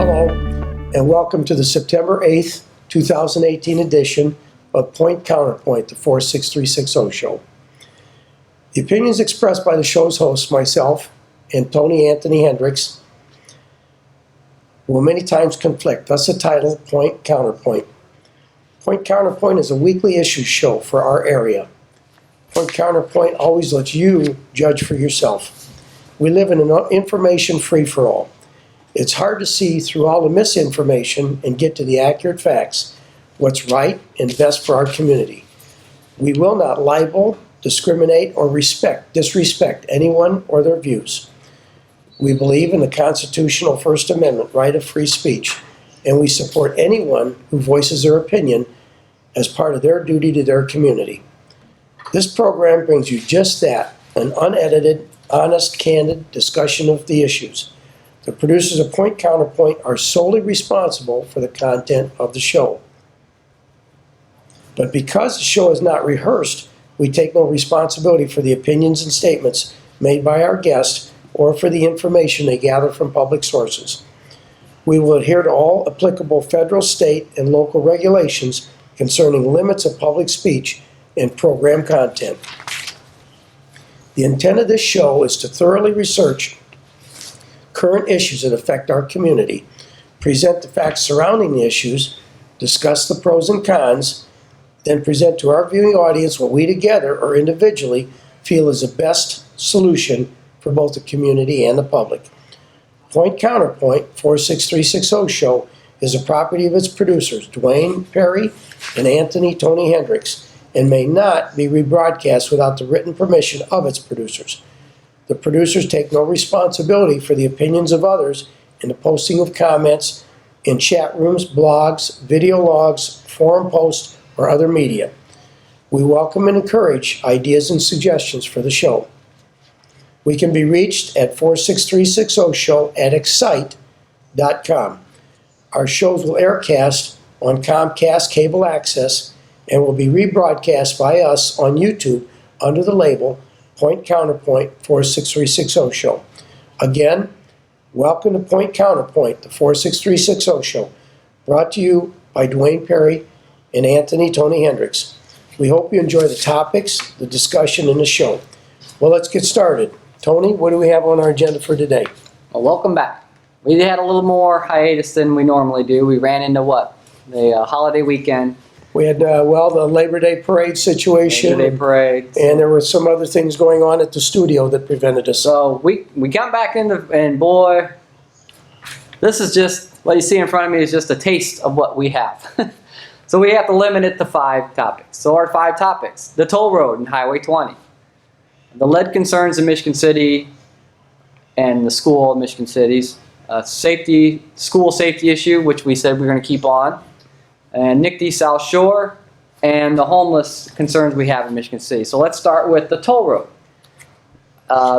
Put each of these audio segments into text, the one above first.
Hello, and welcome to the September 8th, 2018 edition of Point Counterpoint, the 46360 show. The opinions expressed by the show's host, myself, and Tony Anthony Hendricks, will many times conflict, thus the title, Point Counterpoint. Point Counterpoint is a weekly issue show for our area. Point Counterpoint always lets you judge for yourself. We live in an information free-for-all. It's hard to see through all the misinformation and get to the accurate facts, what's right and best for our community. We will not libel, discriminate, or disrespect anyone or their views. We believe in the constitutional First Amendment right of free speech, and we support anyone who voices their opinion as part of their duty to their community. This program brings you just that, an unedited, honest, candid discussion of the issues. The producers of Point Counterpoint are solely responsible for the content of the show. But because the show is not rehearsed, we take no responsibility for the opinions and statements made by our guests or for the information they gather from public sources. We will adhere to all applicable federal, state, and local regulations concerning limits of public speech and program content. The intent of this show is to thoroughly research current issues that affect our community, present the facts surrounding the issues, discuss the pros and cons, then present to our viewing audience what we together or individually feel is the best solution for both the community and the public. Point Counterpoint 46360 show is a property of its producers, Dwayne Perry and Anthony Tony Hendricks, and may not be rebroadcast without the written permission of its producers. The producers take no responsibility for the opinions of others in the posting of comments in chat rooms, blogs, video logs, forum posts, or other media. We welcome and encourage ideas and suggestions for the show. We can be reached at 46360show@excite.com. Our shows will aircast on Comcast Cable Access and will be rebroadcast by us on YouTube under the label Point Counterpoint 46360 show. Again, welcome to Point Counterpoint, the 46360 show, brought to you by Dwayne Perry and Anthony Tony Hendricks. We hope you enjoy the topics, the discussion, and the show. Well, let's get started. Tony, what do we have on our agenda for today? Well, welcome back. We had a little more hiatus than we normally do. We ran into what? The holiday weekend. We had, the Labor Day parade situation. Labor Day parade. And there were some other things going on at the studio that prevented us. So we got back into, and boy, this is just, what you see in front of me is just a taste of what we have. So we have to limit it to 5 topics. So our 5 topics: the toll road and Highway 20, the lead concerns in Michigan City and the school in Michigan Cities, school safety issue, which we said we're going to keep on, and NICD South Shore, and the homeless concerns we have in Michigan City. So let's start with the toll road.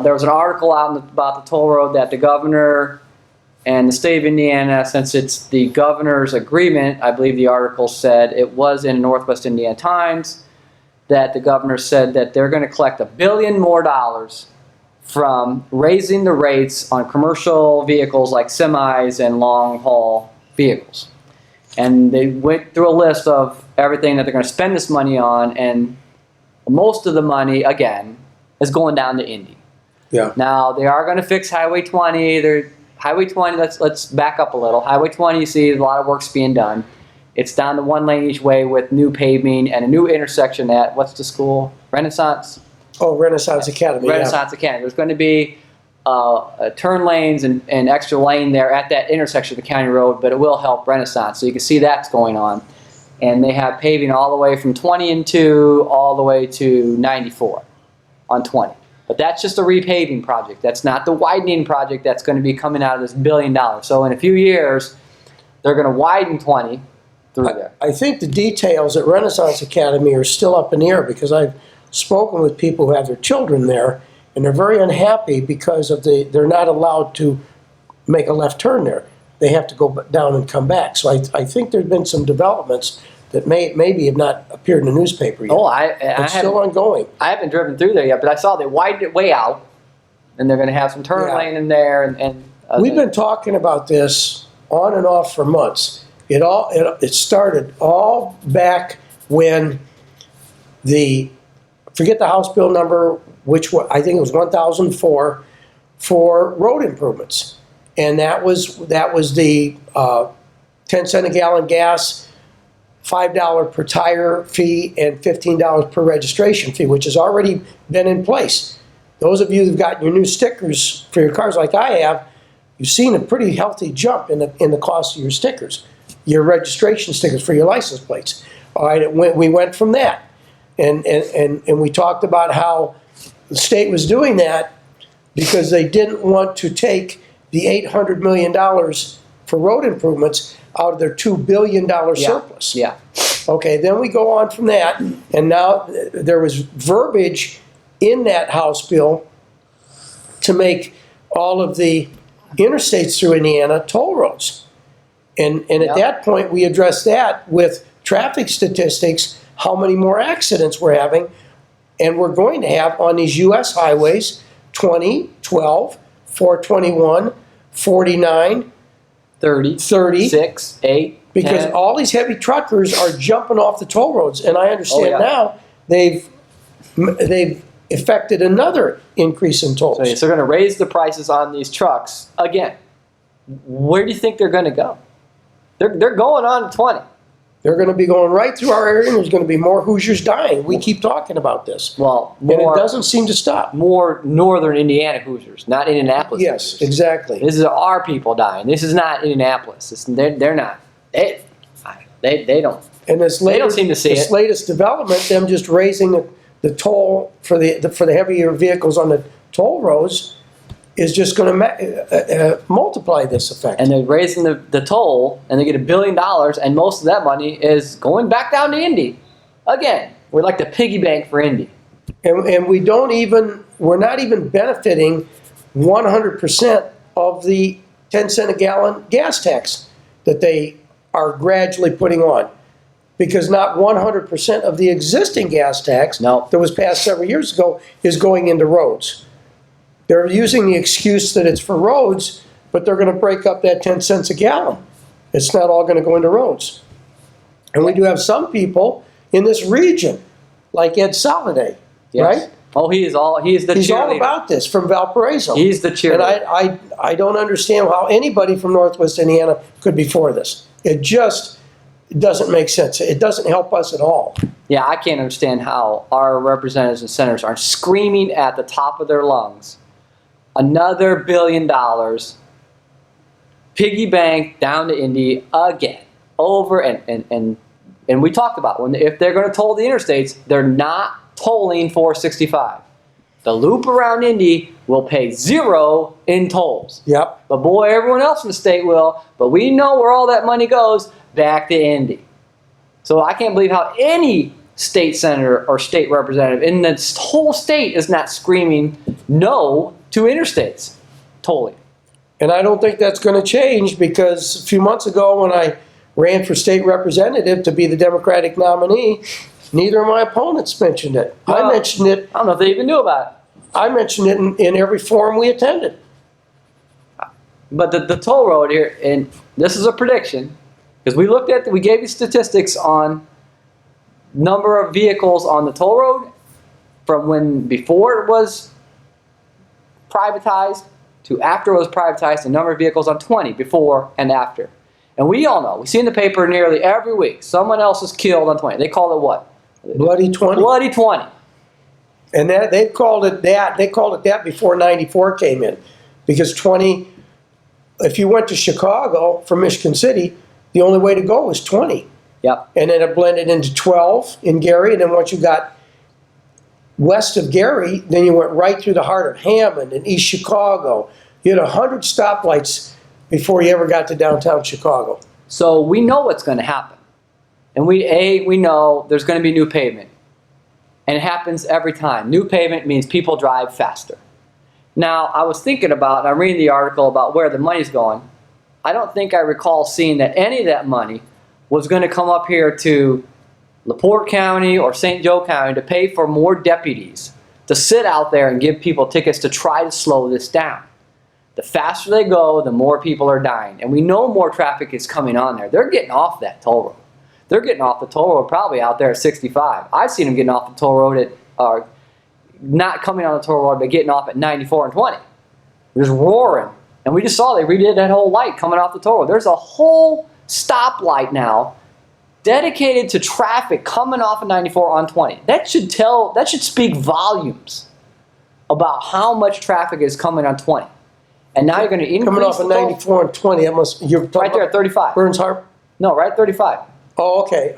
There was an article out about the toll road that the governor and the state of Indiana, since it's the governor's agreement, I believe the article said, it was in Northwest Indiana Times, that the governor said that they're going to collect $1 billion more from raising the rates on commercial vehicles like semis and long-haul vehicles. And they went through a list of everything that they're going to spend this money on, and most of the money, again, is going down to Indy. Yeah. Now, they are going to fix Highway 20. Highway 20, let's back up a little. Highway 20, you see a lot of work's being done. It's down to 1 lane each way with new paving and a new intersection at, what's the school? Renaissance? Oh, Renaissance Academy. Renaissance Academy. There's going to be turn lanes and extra lane there at that intersection of the county road, but it will help Renaissance. So you can see that's going on. And they have paving all the way from 20 and 2 all the way to 94 on 20. But that's just a repaving project. That's not the widening project that's going to be coming out of this $1 billion. So in a few years, they're going to widen 20 through there. I think the details at Renaissance Academy are still up in the air because I've spoken with people who have their children there, and they're very unhappy because of they're not allowed to make a left turn there. They have to go down and come back. So I think there's been some developments that maybe have not appeared in the newspaper yet. Oh, it's still ongoing. I haven't driven through there yet, but I saw they widened it way out, and they're going to have some turn lane in there. We've been talking about this on and off for months. It started all back when forget the House bill number, I think it was 1004, for road improvements. And that was the 10 cent a gallon gas, $5 per tire fee, and $15 per registration fee, which has already been in place. Those of you who've gotten your new stickers for your cars like I have, you've seen a pretty healthy jump in the cost of your stickers, your registration stickers for your license plates. All right, we went from that. And we talked about how the state was doing that because they didn't want to take the $800 million for road improvements out of their $2 billion surplus. Yeah. Okay, then we go on from that, and now there was verbiage in that House bill to make all of the interstates through Indiana toll roads. And at that point, we addressed that with traffic statistics, how many more accidents we're having, and we're going to have on these U.S. highways, 20, 12, 421, 49, 30, 6, 8, because 10. all these heavy truckers are jumping off the toll roads, and I understand now they've effected another increase in tolls. So they're going to raise the prices on these trucks again. Where do you think they're going to go? They're going on to 20. They're going to be going right through our area, and there's going to be more Hoosiers dying. We keep talking about this. Well, and it doesn't seem to stop. More northern Indiana Hoosiers, not Indianapolis Yes, Hoosiers. exactly. This is our people dying. This is not Indianapolis. They're not. They don't. And They don't seem to see this it. latest development, them just raising the toll for the heavier vehicles on the toll roads, is just going to multiply this effect. And they're raising the toll, and they get $1 billion, and most of that money is going back down to Indy. Again, we're like the piggy bank for Indy. And we're not even benefiting 100% of the 10 cent a gallon gas tax that they are gradually putting on. Because not 100% of the existing gas tax that was passed several years ago is going into roads. They're using the excuse that it's for roads, but they're going to break up that 10 cents a gallon. It's not all going to go into roads. And we do have some people in this region, like Ed Soliday, right? Oh, he's the cheerleader. He's all about this from Valparaiso. He's the cheerleader. And I don't understand how anybody from Northwest Indiana could be for this. It just doesn't make sense. It doesn't help us at all. Yeah, I can't understand how our representatives and senators aren't screaming at the top of their lungs, another $1 billion, piggy bank down to Indy again, over and we talked about if they're going to toll the interstates, they're not tolling 465. The loop around Indy will pay 0 in tolls. Yep. But boy, everyone else in the state will. But we know where all that money goes, back to Indy. So I can't believe how any state senator or state representative in this whole state is not screaming no to interstates tolling. And I don't think that's going to change, because a few months ago when I ran for state representative to be the Democratic nominee, neither of my opponents mentioned it. I mentioned it. I don't know if they even knew about it. I mentioned it in every forum we attended. But the toll road here, and this is a prediction, because we gave you statistics on number of vehicles on the toll road from before it was privatized to after it was privatized, the number of vehicles on 20 before and after. And we all know, we see in the paper nearly every week, someone else is killed on 20. They call it what? Bloody 20. Bloody 20. And they called it that. They called it that before 94 came in, because 20. If you went to Chicago from Michigan City, the only way to go was 20. Yep. And then it blended into 12 in Gary, and then once you got west of Gary, then you went right through the heart of Hammond and East Chicago. You had 100 stoplights before you ever got to downtown Chicago. So we know what's going to happen. And we know there's going to be new pavement. And it happens every time. New pavement means people drive faster. Now, I was thinking about, and I'm reading the article about where the money's going. I don't think I recall seeing that any of that money was going to come up here to LaPorte County or St. Joe County to pay for more deputies to sit out there and give people tickets to try to slow this down. The faster they go, the more people are dying. And we know more traffic is coming on there. They're getting off that toll road. They're getting off the toll road probably out there at 65. I've seen them getting off the toll road at, not coming on the toll road, but getting off at 94 and 20. Just roaring. And we just saw they redid that whole light coming off the toll road. There's a whole stoplight now dedicated to traffic coming off of 94 on 20. That should speak volumes about how much traffic is coming on 20. And now you're going to increase Coming off of 94 and 20, you're talking right there at 35. Burns Harbor? No, right at 35. Oh, okay,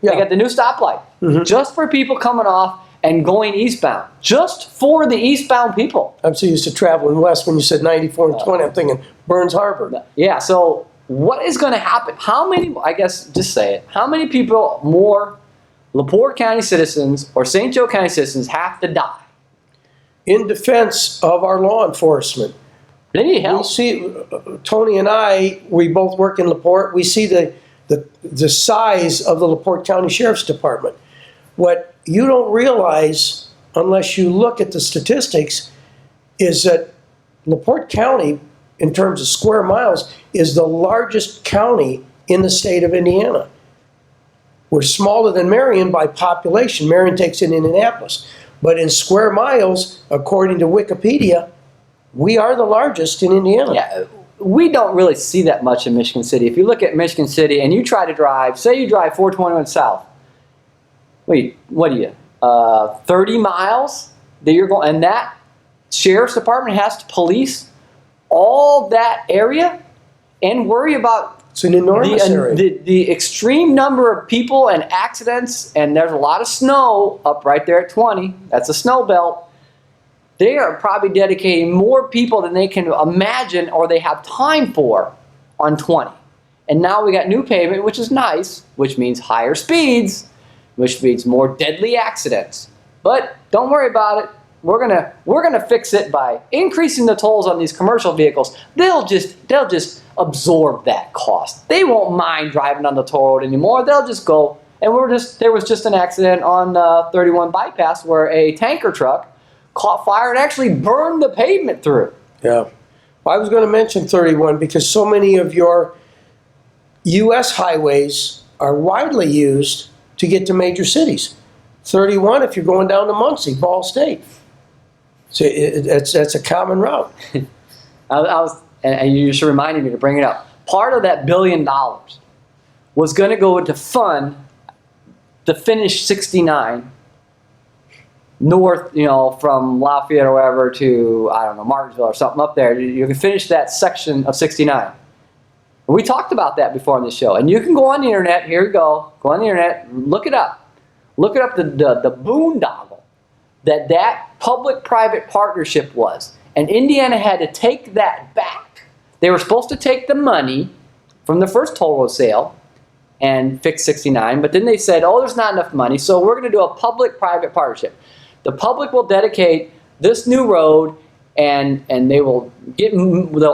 They yeah. got the new stoplight. Just for people coming off and going eastbound. Just for the eastbound people. I'm so used to traveling west when you said 94 and 20, I'm thinking Burns Harbor. Yeah, so what is going to happen? How many, I guess, just say it, how many people more LaPorte County citizens or St. Joe County citizens have to die? In defense of our law enforcement, They need we help. see, Tony and I, we both work in LaPorte, we see the size of the LaPorte County Sheriff's Department. What you don't realize, unless you look at the statistics, is that LaPorte County, in terms of square miles, is the largest county in the state of Indiana. We're smaller than Marion by population. Marion takes in Indianapolis. But in square miles, according to Wikipedia, we are the largest in Indiana. Yeah, we don't really see that much in Michigan City. If you look at Michigan City and you try to drive, say you drive 421 south, wait, what are you, 30 miles that you're going, and that sheriff's department has to police all that area and worry about It's an enormous area. the extreme number of people and accidents, and there's a lot of snow up right there at 20. That's a snow belt. They are probably dedicating more people than they can imagine or they have time for on 20. And now we got new pavement, which is nice, which means higher speeds, which means more deadly accidents. But don't worry about it. We're gonna fix it by increasing the tolls on these commercial vehicles. They'll just absorb that cost. They won't mind driving on the toll road anymore. They'll just go. And there was just an accident on 31 bypass where a tanker truck caught fire and actually burned the pavement through. Yeah. Well, I was going to mention 31 because so many of your U.S. highways are widely used to get to major cities. 31 if you're going down to Muncie, Ball State. So that's a common route. And you just reminded me to bring it up. Part of that $1 billion was going to go to fund the finish 69 north, from Lafayette or wherever to, I don't know, Martinsville or something up there. You can finish that section of 69. And we talked about that before on the show. And you can go on the internet. Here we go. Go on the internet. Look it up. Look it up, the boondoggle that public-private partnership was. And Indiana had to take that back. They were supposed to take the money from the first toll road sale and fix 69, but then they said, oh, there's not enough money, so we're going to do a public-private partnership. The public will dedicate this new road, and they'll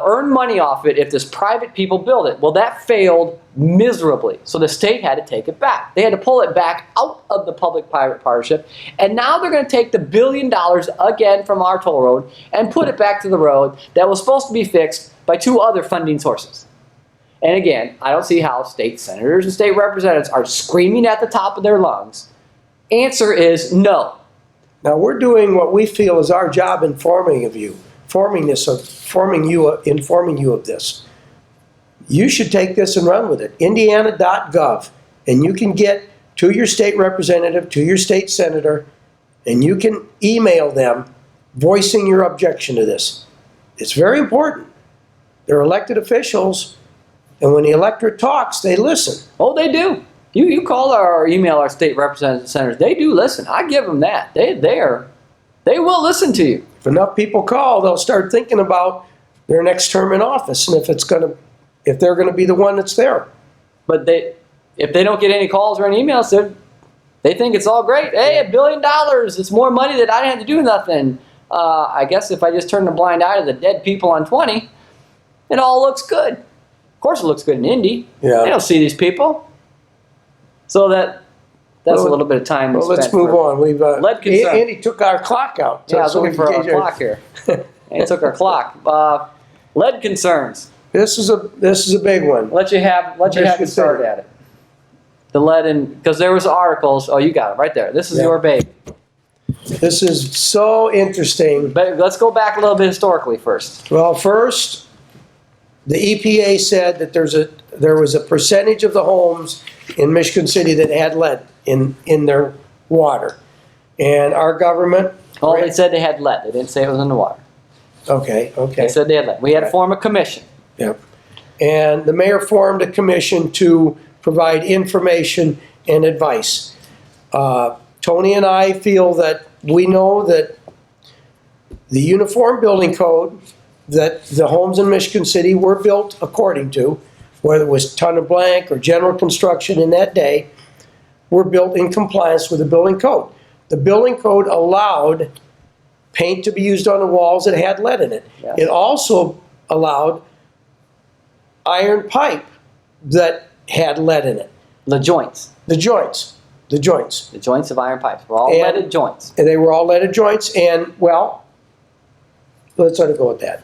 earn money off it if this private people build it. Well, that failed miserably, so the state had to take it back. They had to pull it back out of the public-private partnership, and now they're going to take the $1 billion again from our toll road and put it back to the road that was supposed to be fixed by two other funding sources. And again, I don't see how state senators and state representatives are screaming at the top of their lungs. Answer is no. Now we're doing what we feel is our job informing you of this. You should take this and run with it. Indiana.gov, and you can get to your state representative, to your state senator, and you can email them voicing your objection to this. It's very important. They're elected officials, and when the electorate talks, they listen. Oh, they do. You call or email our state representatives and senators. They do listen. I give them that. They will listen to you. If enough people call, they'll start thinking about their next term in office and if they're going to be the one that's there. But if they don't get any calls or any emails, they think it's all great. Hey, $1 billion. It's more money that I didn't have to do nothing. I guess if I just turn a blind eye to the dead people on 20, it all looks good. Of course it looks good in Indy. Yeah. They don't see these people. So that's a little bit of time. Well, let's move on. We've lead concern. Andy took our clock out. Yeah, I was looking for our clock here. And took our clock. Lead concerns. This is a big one. Let you have you start at it. The lead in, because there was articles. Oh, you got it right there. This is your baby. This is so interesting. But let's go back a little bit historically first. Well, first, the EPA said that there was a percentage of the homes in Michigan City that had lead in their water, and our government. Oh, they said they had lead. They didn't say it was in the water. Okay. They said they had lead. We had to form a commission. Yep. And the mayor formed a commission to provide information and advice. Tony and I feel that we know that the Uniform Building Code that the homes in Michigan City were built according to, whether it was ton of blank or general construction in that day, were built in compliance with the building code. The building code allowed paint to be used on the walls that had lead in it. Yes. It also allowed iron pipe that had lead in it. The joints. The joints. The joints of iron pipes were all And- leaded joints. And they were all leaded joints, and, well, let's let it go with that.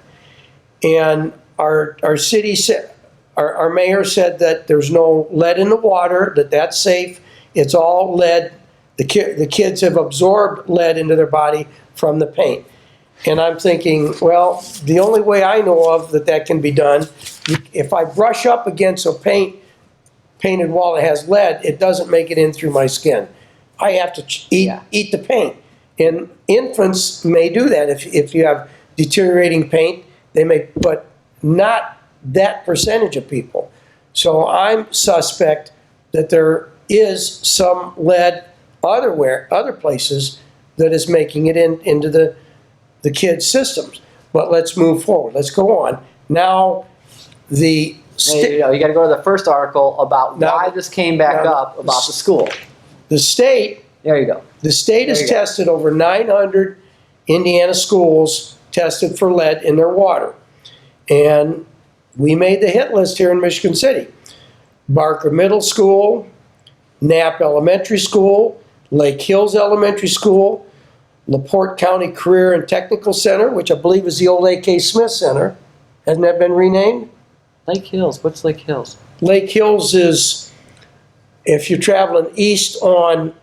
And our city said, our mayor said that there's no lead in the water, that's safe. It's all lead. The kids have absorbed lead into their body from the paint. And I'm thinking, well, the only way I know of that can be done, if I brush up against a painted wall that has lead, it doesn't make it in through my skin. I have to eat the paint. And infants may do that if you have deteriorating paint, they may, but not that percentage of people. So I'm suspect that there is some lead other places that is making it into the kids' systems. But let's move forward. Let's go on. Now, you got to go to the first article about why this came back up about the school. The state. There you go. The state has tested over 900 Indiana schools tested for lead in their water. And we made the hit list here in Michigan City. Barker Middle School, Knapp Elementary School, Lake Hills Elementary School, LaPorte County Career and Technical Center, which I believe is the old A.K. Smith Center. Hasn't that been renamed? Lake Hills. What's Lake Hills? Lake Hills is, if you're traveling east on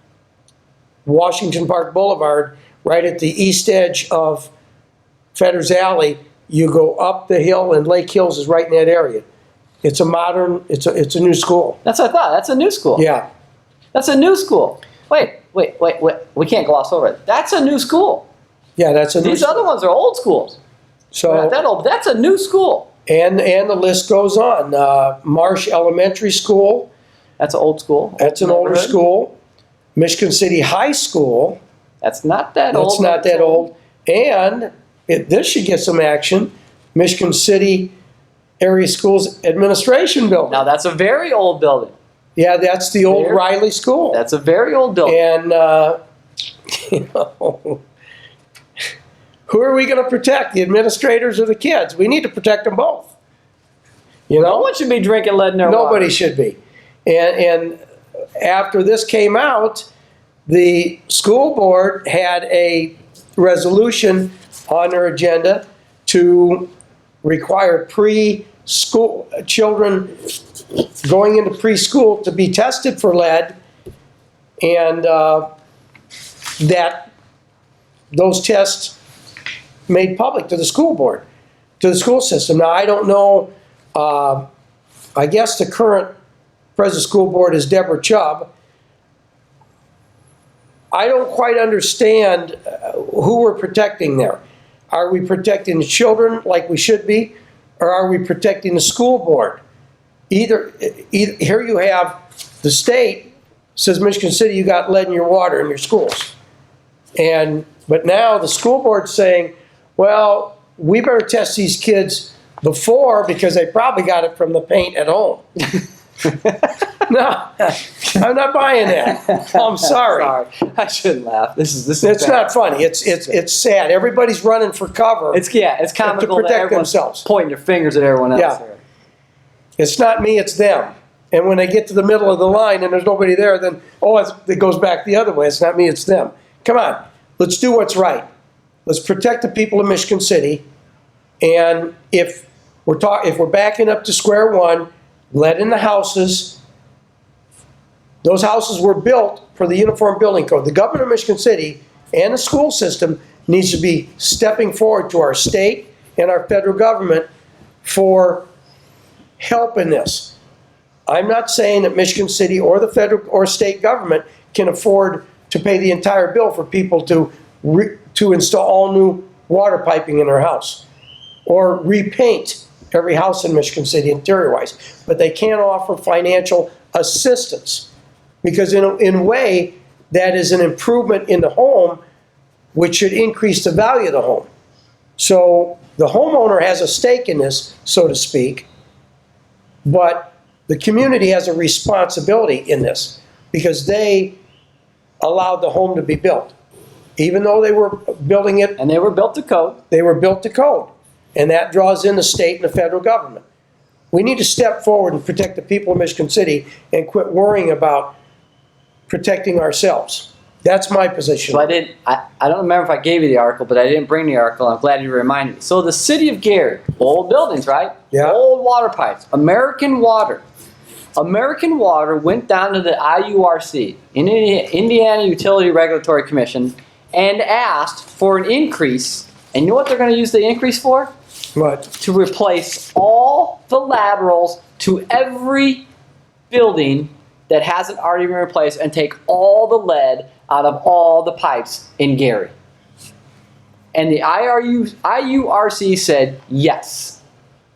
Washington Park Boulevard, right at the east edge of Fetters Alley, you go up the hill, and Lake Hills is right in that area. It's a modern, it's a new school. That's what I thought. That's a new school. Yeah. That's a new school. Wait. We can't gloss over it. That's a new school. Yeah, that's a new These school. other ones are old schools. So, They're not that old. That's a new school. and the list goes on. Marsh Elementary School, That's an old school. that's an older neighborhood. school. Michigan City High School, That's not that old. that's not that old. And this should get some action. Michigan City Area Schools Administration Building. Now that's a very old building. Yeah, that's the old There. Riley School. That's a very old building. And, who are we going to protect, the administrators or the kids? We need to protect them both. No one should be drinking lead in their water. Nobody should be. And after this came out, the school board had a resolution on their agenda to require preschool children going into preschool to be tested for lead, and that those tests made public to the school board, to the school system. Now, I don't know, I guess the current president school board is Deborah Chubb. I don't quite understand who we're protecting there. Are we protecting the children like we should be, or are we protecting the school board? Either here you have the state says, Michigan City, you got lead in your water in your schools. But now the school board's saying, well, we better test these kids before because they probably got it from the paint at home. No, I'm not buying that. I'm sorry. I shouldn't laugh. This is It's bad. not funny. It's sad. Everybody's running for cover. It's comical to that protect everyone's themselves. pointing their fingers at everyone else. Yeah. Here. It's not me, it's them. And when they get to the middle of the line and there's nobody there, then, it goes back the other way. It's not me, it's them. Come on, let's do what's right. Let's protect the people of Michigan City. And if if we're backing up to square one, lead in the houses, those houses were built per the Uniform Building Code. The government of Michigan City and the school system needs to be stepping forward to our state and our federal government for help in this. I'm not saying that Michigan City or the federal or state government can afford to pay the entire bill for people to install all new water piping in their house or repaint every house in Michigan City interior-wise. But they can offer financial assistance because in a way that is an improvement in the home, which should increase the value of the home. So the homeowner has a stake in this, so to speak, but the community has a responsibility in this because they allowed the home to be built. Even though they were building it. And they were built to code. They were built to code. And that draws in the state and the federal government. We need to step forward and protect the people of Michigan City and quit worrying about protecting ourselves. That's my position. So I don't remember if I gave you the article, but I didn't bring the article. I'm glad you reminded me. So the city of Gary, old buildings, right? Yeah. Old water pipes. American Water. American Water went down to the IURC, Indiana Utility Regulatory Commission, and asked for an increase. And you know what they're going to use the increase for? What? To replace all the laterals to every building that hasn't already been replaced and take all the lead out of all the pipes in Gary. And the IURC said yes.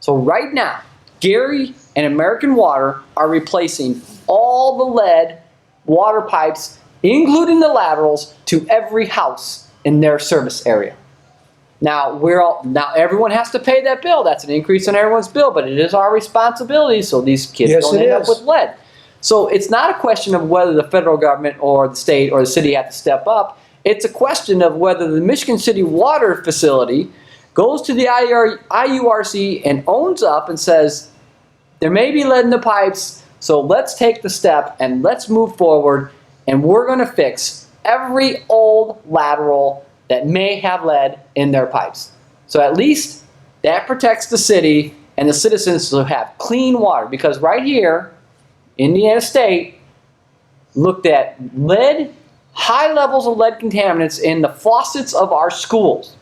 So right now, Gary and American Water are replacing all the lead water pipes, including the laterals, to every house in their service area. Now everyone has to pay that bill. That's an increase on everyone's bill, but it is our responsibility so these kids don't end up with lead. So it's not a question of whether the federal government or the state or the city have to step up. It's a question of whether the Michigan City Water Facility goes to the IURC and owns up and says, there may be lead in the pipes, so let's take the step and let's move forward, and we're going to fix every old lateral that may have lead in their pipes. So at least that protects the city and the citizens to have clean water. Because right here, Indiana State looked at lead, high levels of lead contaminants in the faucets of our schools.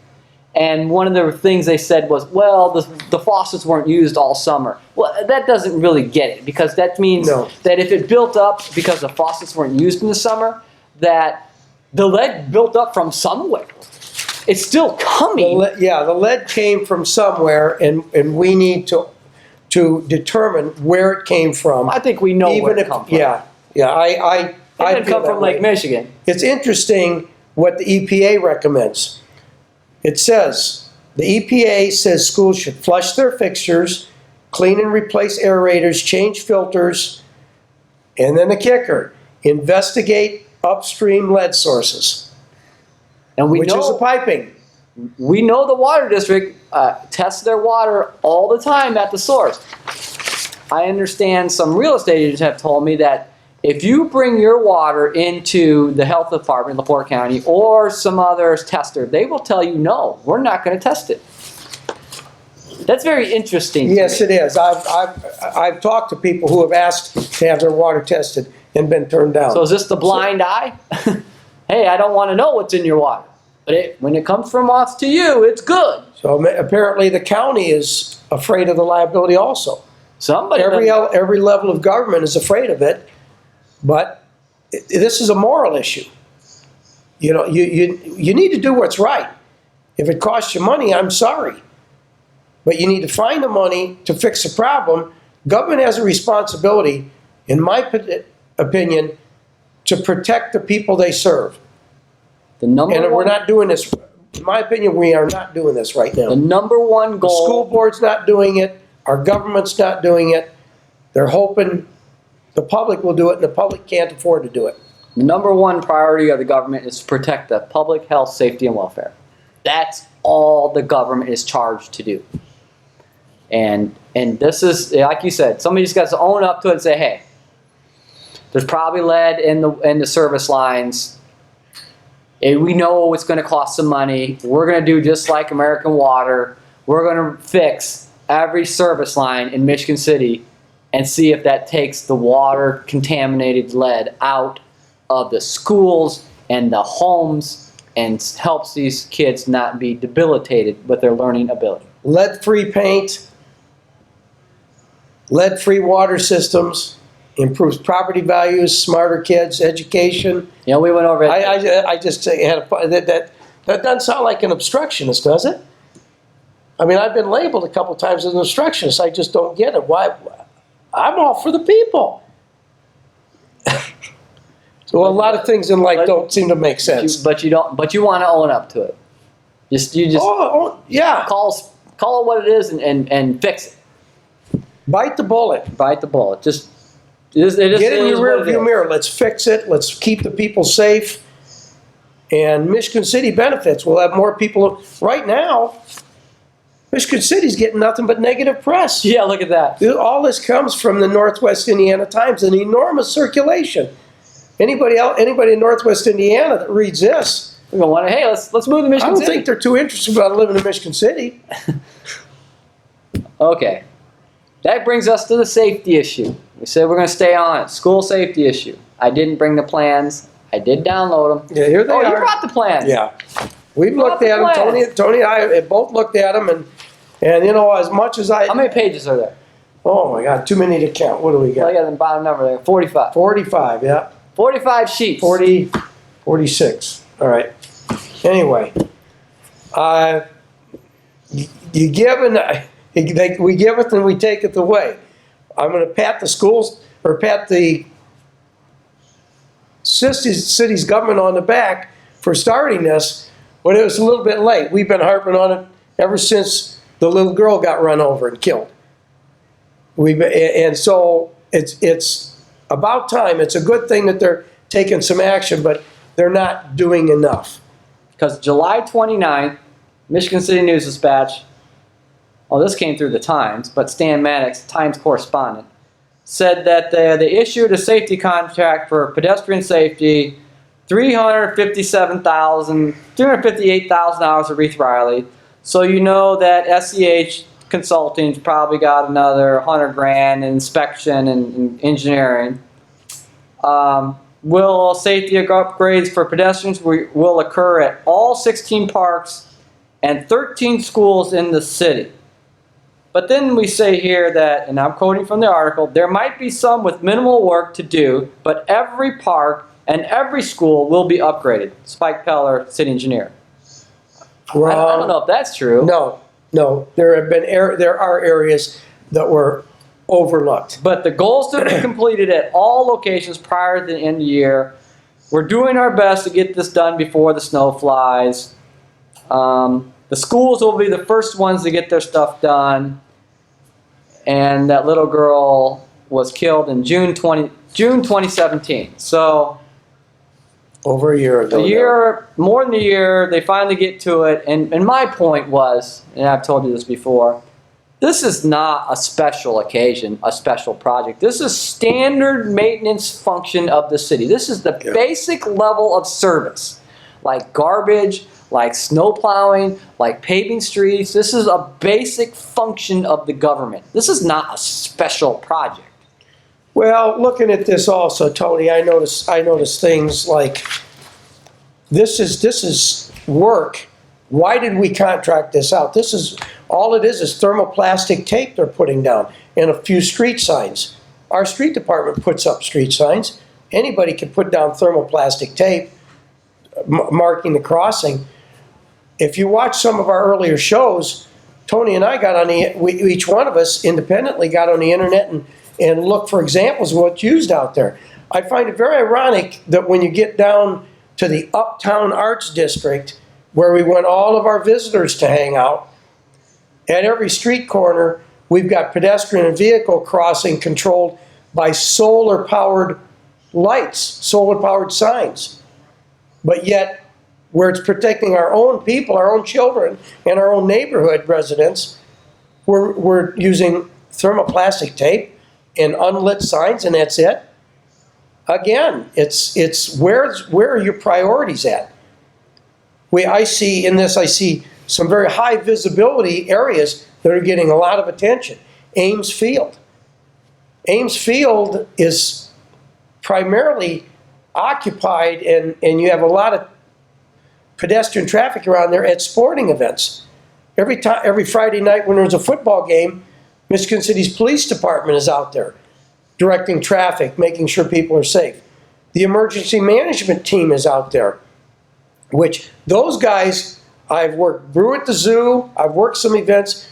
And one of the things they said was, well, the faucets weren't used all summer. Well, that doesn't really get it, because that means that if it built up because the faucets weren't used in the summer, that the lead built up from somewhere. It's still coming. The lead came from somewhere, and we need to determine where it came from. I think we know where it comes from. Yeah. It didn't come from Lake Michigan. It's interesting what the EPA recommends. It says, the EPA says schools should flush their fixtures, clean and replace aerators, change filters, and then the kicker, investigate upstream lead sources, and which is the piping. We know the water district tests their water all the time at the source. I understand some real estate agents have told me that if you bring your water into the health department in LaPorte County or some other tester, they will tell you, no, we're not going to test it. That's very interesting. Yes, it is. I've talked to people who have asked to have their water tested and been turned down. So is this the blind eye? Hey, I don't want to know what's in your water. But when it comes from us to you, it's good. So apparently the county is afraid of the liability also. Somebody every level of government is afraid of it, but this is a moral issue. You know, you need to do what's right. If it costs you money, I'm sorry. But you need to find the money to fix the problem. Government has a responsibility, in my opinion, to protect the people they serve. We're not doing this. In my opinion, we are not doing this right now. The number one goal. The school board's not doing it. Our government's not doing it. They're hoping the public will do it, and the public can't afford to do it. The number one priority of the government is to protect the public health, safety, and welfare. That's all the government is charged to do. And this is, like you said, somebody just got to own up to it and say, hey, there's probably lead in the service lines. And we know it's going to cost some money. We're going to do just like American Water. We're going to fix every service line in Michigan City and see if that takes the water contaminated lead out of the schools and the homes and helps these kids not be debilitated with their learning ability. Lead-free paint, lead-free water systems, improves property values, smarter kids, education. You know, we went over it. I just had that doesn't sound like an obstructionist, does it? I mean, I've been labeled a couple times as an obstructionist. I just don't get it. Why? I'm all for the people. So a lot of things in life don't seem to make sense. But you don't. But you want to own up to it. You just yeah. call it what it is and fix it. Bite the bullet. Bite the bullet. Get Get in your rear view mirror. Let's fix it. Let's keep the people safe. And Michigan City benefits. We'll have more people. Right now, Michigan City's getting nothing but negative press. Yeah, look at that. All this comes from the Northwest Indiana Times, an enormous circulation. Anybody in Northwest Indiana that reads this, We're gonna want to. Hey, let's move to Michigan I don't City. think they're too interested about living in Michigan City. Okay, that brings us to the safety issue. We said we're going to stay on it. School safety issue. I didn't bring the plans. I did download them. Yeah, here they are. Oh, you brought the plans. Yeah, we've looked at them. plans. Tony and I both looked at them, and you know, as much as I. How many pages are there? Oh my God, too many to count. What do we Well, I got? got the bottom number there. 45. 45. Yeah. 45 sheets. 46. All right. Anyway, you give and we give it and we take it away. I'm going to pat the schools or pat the city's government on the back for starting this, but it was a little bit late. We've been harping on it ever since the little girl got run over and killed. And so it's about time. It's a good thing that they're taking some action, but they're not doing enough. Because July 29th, Michigan City News Dispatch, well, this came through the Times, but Stan Maddox, Times correspondent, said that they issued a safety contract for pedestrian safety, $358,000 of Reith Riley. So you know that SEH Consulting's probably got another $100,000 in inspection and engineering. Will safety upgrades for pedestrians will occur at all 16 parks and 13 schools in the city. But then we say here that, and I'm quoting from the article, there might be some with minimal work to do, but every park and every school will be upgraded. Spike Peller, city engineer. I don't know if that's true. No. There are areas that were overlooked. But the goals to be completed at all locations prior to the end of the year. We're doing our best to get this done before the snow flies. The schools will be the first ones to get their stuff done. And that little girl was killed in June 2017. So Over a year ago. More than a year, they finally get to it. And my point was, and I've told you this before, this is not a special occasion, a special project. This is standard maintenance function of the city. This is the basic level of service, like garbage, like snow plowing, like paving streets. This is a basic function of the government. This is not a special project. Well, looking at this also, Tony, I noticed things like this is work. Why did we contract this out? This is all it is thermoplastic tape they're putting down and a few street signs. Our street department puts up street signs. Anybody can put down thermoplastic tape marking the crossing. If you watch some of our earlier shows, Tony and I each one of us independently got on the internet and looked for examples of what's used out there. I find it very ironic that when you get down to the Uptown Arts District, where we want all of our visitors to hang out, at every street corner, we've got pedestrian and vehicle crossing controlled by solar-powered lights, solar-powered signs. But yet, where it's protecting our own people, our own children, and our own neighborhood residents, we're using thermoplastic tape and unlit signs, and that's it. Again, it's where are your priorities at? I see some very high visibility areas that are getting a lot of attention. Ames Field. Ames Field is primarily occupied, and you have a lot of pedestrian traffic around there at sporting events. Every Friday night when there's a football game, Michigan City's police department is out there directing traffic, making sure people are safe. The emergency management team is out there, which those guys, I've worked Brew at the Zoo, I've worked some events.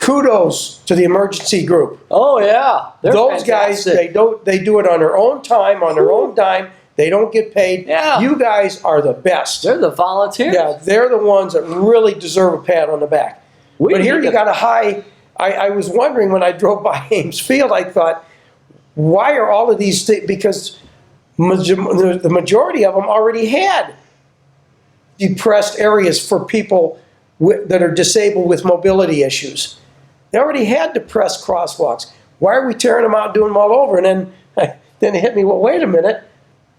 Kudos to the emergency group. Oh yeah, they're Those guys, fantastic. they do it on their own time, on their own dime. They don't get paid. Yeah. You guys are the best. They're the volunteers. Yeah, they're the ones that really deserve a pat on the back. But here you got a high. I was wondering when I drove by Ames Field, I thought, why are all of these things? Because the majority of them already had depressed areas for people that are disabled with mobility issues. They already had depressed crosswalks. Why are we tearing them out and doing them all over? And then it hit me, well, wait a minute.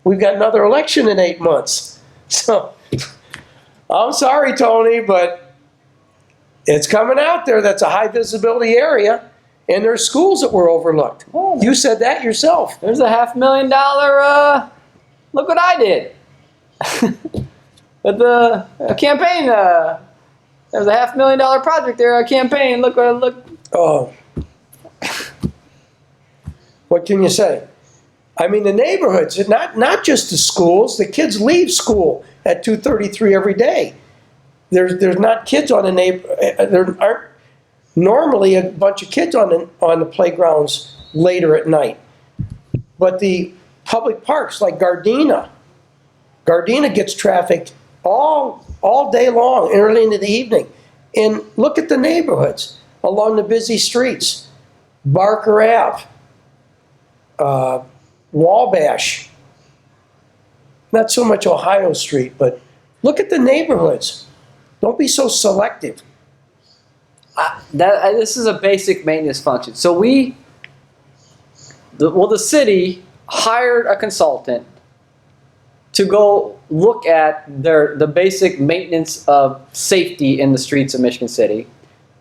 We've got another election in 8 months. So I'm sorry, Tony, but it's coming out there. That's a high visibility area. And there's schools that were overlooked. Oh, You said that yourself. There's a $500,000, look what I did. With the campaign, there's a $500,000 project there, a campaign, look. Oh. What can you say? I mean, the neighborhoods, not just the schools. The kids leave school at 2:33 every day. There's not kids on the there aren't normally a bunch of kids on the playgrounds later at night. But the public parks like Gardena gets trafficked all day long, early into the evening. And look at the neighborhoods along the busy streets. Barker Ave, Wabash, not so much Ohio Street, but look at the neighborhoods. Don't be so selective. This is a basic maintenance function. So the city hired a consultant to go look at the basic maintenance of safety in the streets of Michigan City,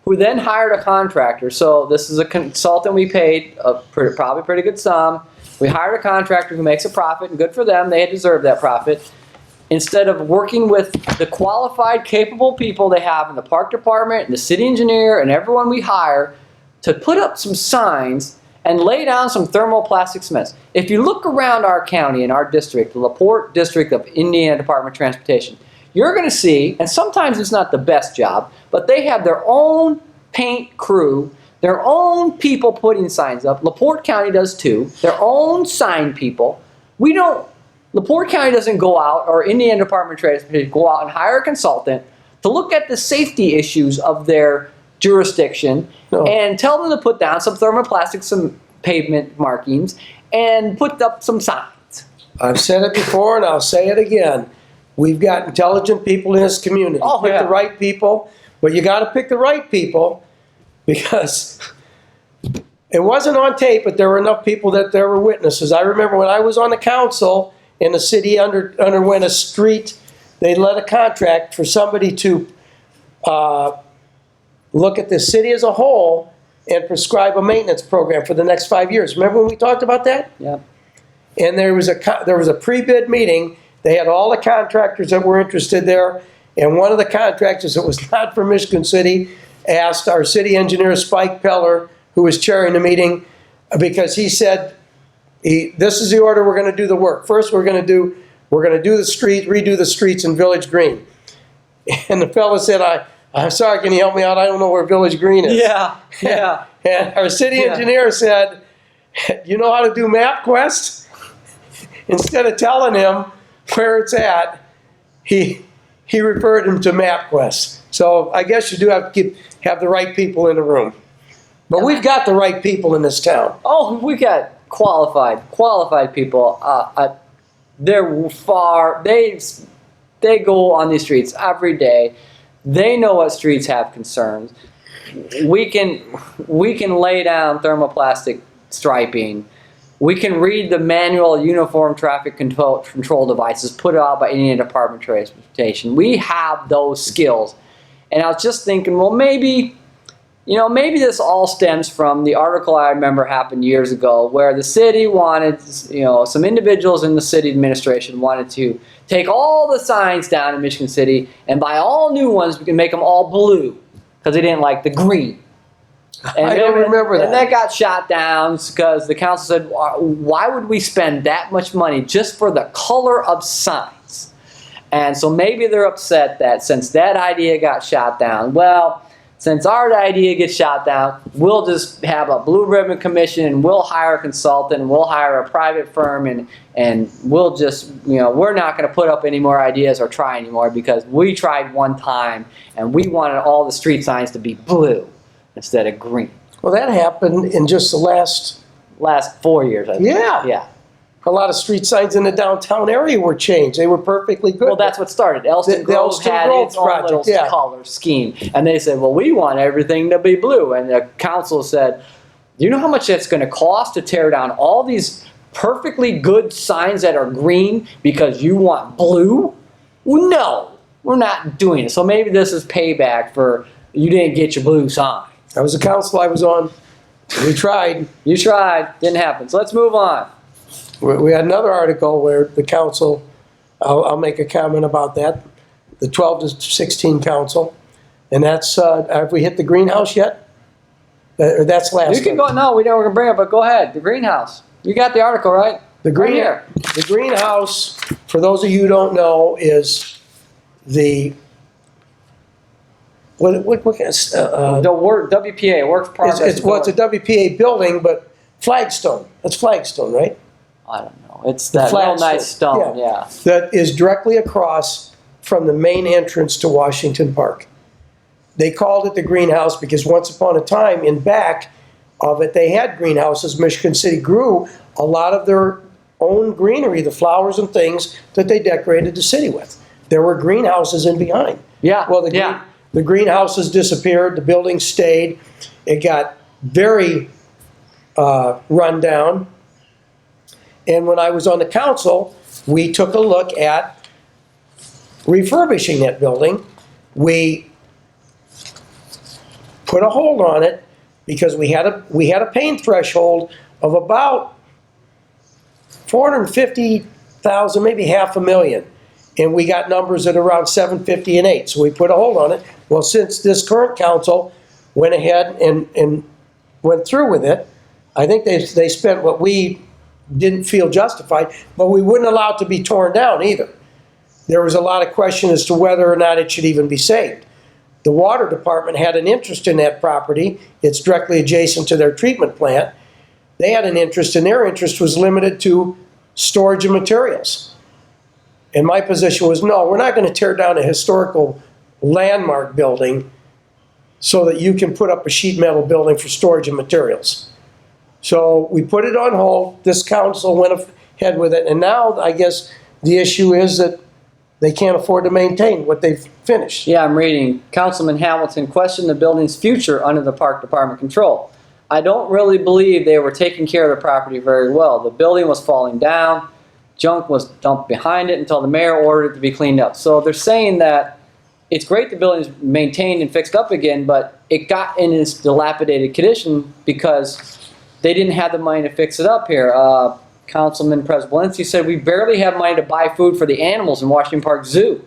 who then hired a contractor. So this is a consultant we paid probably pretty good sum. We hired a contractor who makes a profit, and good for them. They deserve that profit. Instead of working with the qualified, capable people they have in the park department and the city engineer and everyone we hire to put up some signs and lay down some thermoplastic cements. If you look around our county and our district, the LaPorte district of Indiana Department of Transportation, you're going to see, and sometimes it's not the best job, but they have their own paint crew, their own people putting signs up. LaPorte County does too, their own sign people. LaPorte County doesn't go out, or Indiana Department of Transportation go out and hire a consultant to look at the safety issues of their jurisdiction and tell them to put down some thermoplastic, some pavement markings, and put up some signs. I've said it before and I'll say it again. We've got intelligent people in this community. Pick the right people, but you got to pick the right people because it wasn't on tape, but there were enough people that there were witnesses. I remember when I was on the council and the city underwent a street, they let a contract for somebody to look at the city as a whole and prescribe a maintenance program for the next 5 years. Remember when we talked about that? Yeah. And there was a pre-bid meeting. They had all the contractors that were interested there, and one of the contractors that was not from Michigan City asked our city engineer, Spike Peller, who was chairing the meeting, because he said, this is the order we're going to do the work. First, we're going to do the street, redo the streets in Village Green. And the fellow said, I'm sorry, can you help me out? I don't know where Village Green is. Yeah. And our city engineer said, you know how to do MapQuest? Instead of telling him where it's at, he referred him to MapQuest. So I guess you do have to have the right people in the room. But we've got the right people in this town. Oh, we got qualified people. They go on these streets every day. They know what streets have concerns. We can lay down thermoplastic striping. We can read the manual uniform traffic control devices put out by Indiana Department of Transportation. We have those skills. And I was just thinking, well, maybe you know, maybe this all stems from the article I remember happened years ago where the city wanted, you know, some individuals in the city administration wanted to take all the signs down in Michigan City and buy all new ones. We can make them all blue because they didn't like the green. And I don't remember that. And that got shot down because the council said, why would we spend that much money just for the color of signs? And so maybe they're upset that since that idea got shot down, well, since our idea gets shot down, we'll just have a blue ribbon commission and we'll hire a consultant and we'll hire a private firm and we'll just, you know, we're not going to put up any more ideas or try anymore because we tried one time and we wanted all the street signs to be blue instead of green. Well, that happened in just the last 4 years, I think. Yeah. Yeah. A lot of street signs in the downtown area were changed. They were perfectly good. Well, that's what started. Elston The Grove Elston had Grove its own project, little yeah. color scheme. And they said, well, we want everything to be blue. And the council said, do you know how much that's going to cost to tear down all these perfectly good signs that are green because you want blue? Well, no, we're not doing it. So maybe this is payback for you didn't get your blue sign. That was the council I was on. We tried. You tried, didn't happen. So let's move on. We had another article where the council, I'll make a comment about that, the 12 to 16 council, and that's, have we hit the greenhouse yet? Or that's last You can one. go, no, we know we're going to bring it, but go ahead. The greenhouse. You got the article, right? The Right here. The greenhouse, for those of you who don't know, is the, what The work, WPA, Works Progress. it's a WPA building, but flagstone. That's flagstone, right? I don't know. It's that flat real nice stone, yeah. That is directly across from the main entrance to Washington Park. They called it the greenhouse because once upon a time, in back of it, they had greenhouses. Michigan City grew a lot of their own greenery, the flowers and things that they decorated the city with. There were greenhouses in behind. Yeah, Well, the greenhouses disappeared, the building stayed. It got very run down. And when I was on the council, we took a look at refurbishing that building. We put a hold on it because we had a pain threshold of about 450,000, maybe $500,000. And we got numbers at around 750 and 8. So we put a hold on it. Well, since this current council went ahead and went through with it, I think they spent what we didn't feel justified, but we wouldn't allow it to be torn down either. There was a lot of question as to whether or not it should even be saved. The water department had an interest in that property. It's directly adjacent to their treatment plant. They had an interest, and their interest was limited to storage of materials. And my position was, no, we're not going to tear down a historical landmark building so that you can put up a sheet metal building for storage of materials. So we put it on hold. This council went ahead with it. And now I guess the issue is that they can't afford to maintain what they've finished. Yeah, I'm reading. Councilman Hamilton questioned the building's future under the Park Department control. I don't really believe they were taking care of the property very well. The building was falling down. Junk was dumped behind it until the mayor ordered it to be cleaned up. So they're saying that it's great the building's maintained and fixed up again, but it got in its dilapidated condition because they didn't have the money to fix it up here. Councilman Prespolinski said we barely have money to buy food for the animals in Washington Park Zoo.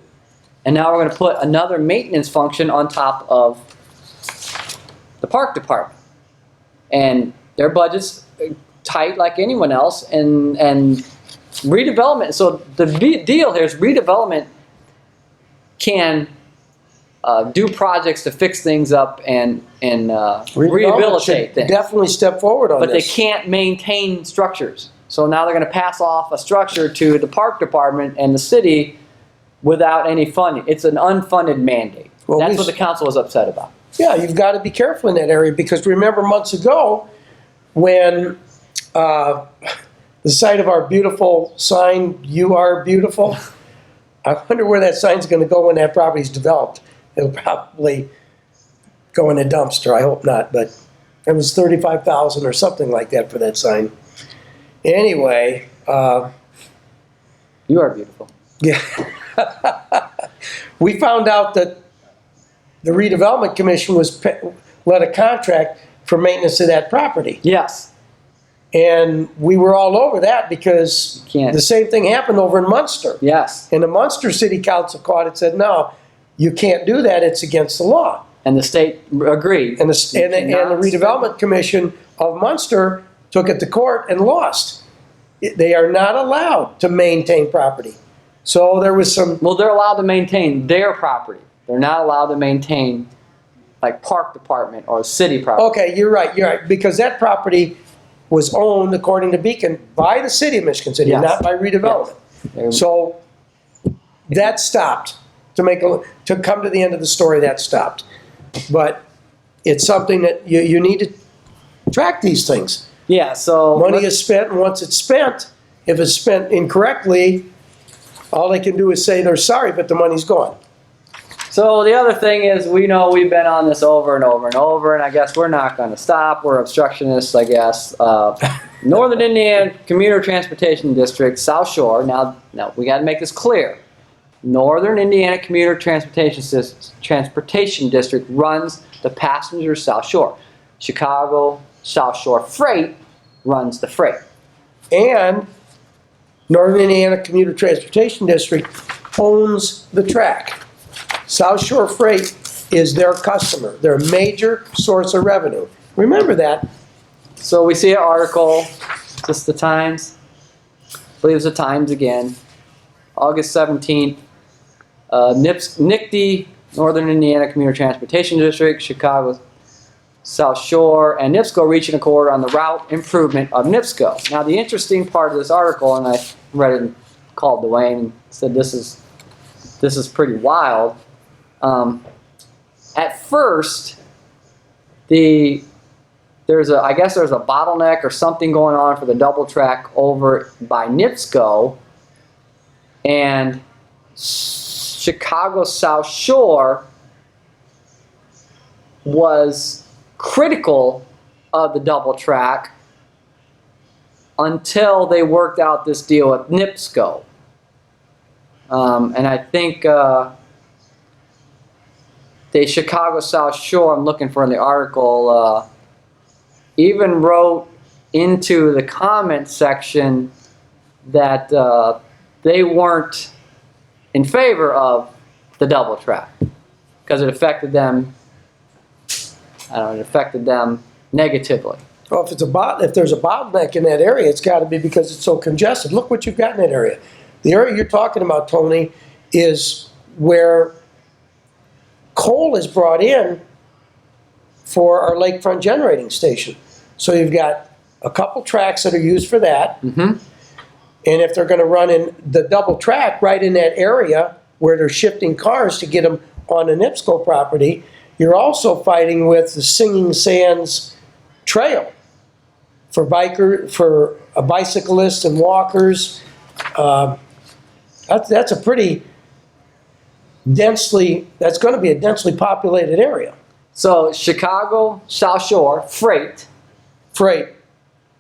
And now we're going to put another maintenance function on top of the park department. And their budget's tight like anyone else. And redevelopment, so the deal here is redevelopment can do projects to fix things up and rehabilitate things. Definitely step forward on But this. they can't maintain structures. So now they're going to pass off a structure to the park department and the city without any funding. It's an unfunded mandate. Well, That's what the council was upset about. Yeah, you've got to be careful in that area because remember months ago when the site of our beautiful sign, "You Are Beautiful," I wonder where that sign's going to go when that property's developed. It'll probably go in a dumpster. I hope not, but it was $35,000 or something like that for that sign. Anyway, You are beautiful. yeah, we found out that the redevelopment commission was let a contract for maintenance of that property. Yes. And we were all over that because Can't. the same thing happened over in Munster. Yes. And the Munster City Council caught it, said, no, you can't do that, it's against the law. And the state agreed. And the redevelopment commission of Munster took it to court and lost. They are not allowed to maintain property. So there was some, Well, they're allowed to maintain their property. They're not allowed to maintain like park department or city property. okay, you're right, because that property was owned, according to Beacon, by the city of Michigan City, Yes. not by redevelopment. Yes. So that stopped. To come to the end of the story, that stopped. But it's something that you need to track these things. Yeah, so Money is spent, and once it's spent, if it's spent incorrectly, all they can do is say they're sorry, but the money's gone. So the other thing is, we know we've been on this over and over and over, and I guess we're not going to stop. We're obstructionists, I guess. Northern Indiana Commuter Transportation District, South Shore. Now we got to make this clear. Northern Indiana Commuter Transportation District runs the passenger South Shore. Chicago South Shore Freight runs the freight. And Northern Indiana Commuter Transportation District owns the track. South Shore Freight is their customer, their major source of revenue. Remember that. So we see an article, just the Times, I believe it's the Times again, August 17th, NIPSC, Northern Indiana Commuter Transportation District, Chicago South Shore, and NIPSCO reaching an accord on the route improvement of NIPSCO. Now the interesting part of this article, and I read it and called Dwayne and said this is pretty wild. At first, I guess there's a bottleneck or something going on for the double track over by NIPSCO, and Chicago South Shore was critical of the double track until they worked out this deal with NIPSCO. And I think the Chicago South Shore, I'm looking for in the article, even wrote into the comment section that they weren't in favor of the double track because it affected them. It affected them negatively. Well, if there's a bottleneck in that area, it's got to be because it's so congested. Look what you've got in that area. The area you're talking about, Tony, is where coal is brought in for our lakefront generating station. So you've got a couple tracks that are used for that. Mm-hmm. And if they're going to run in the double track right in that area where they're shifting cars to get them on the NIPSCO property, you're also fighting with the Singing Sands Trail for bicyclists and walkers. That's a pretty that's going to be a densely populated area. So Chicago South Shore Freight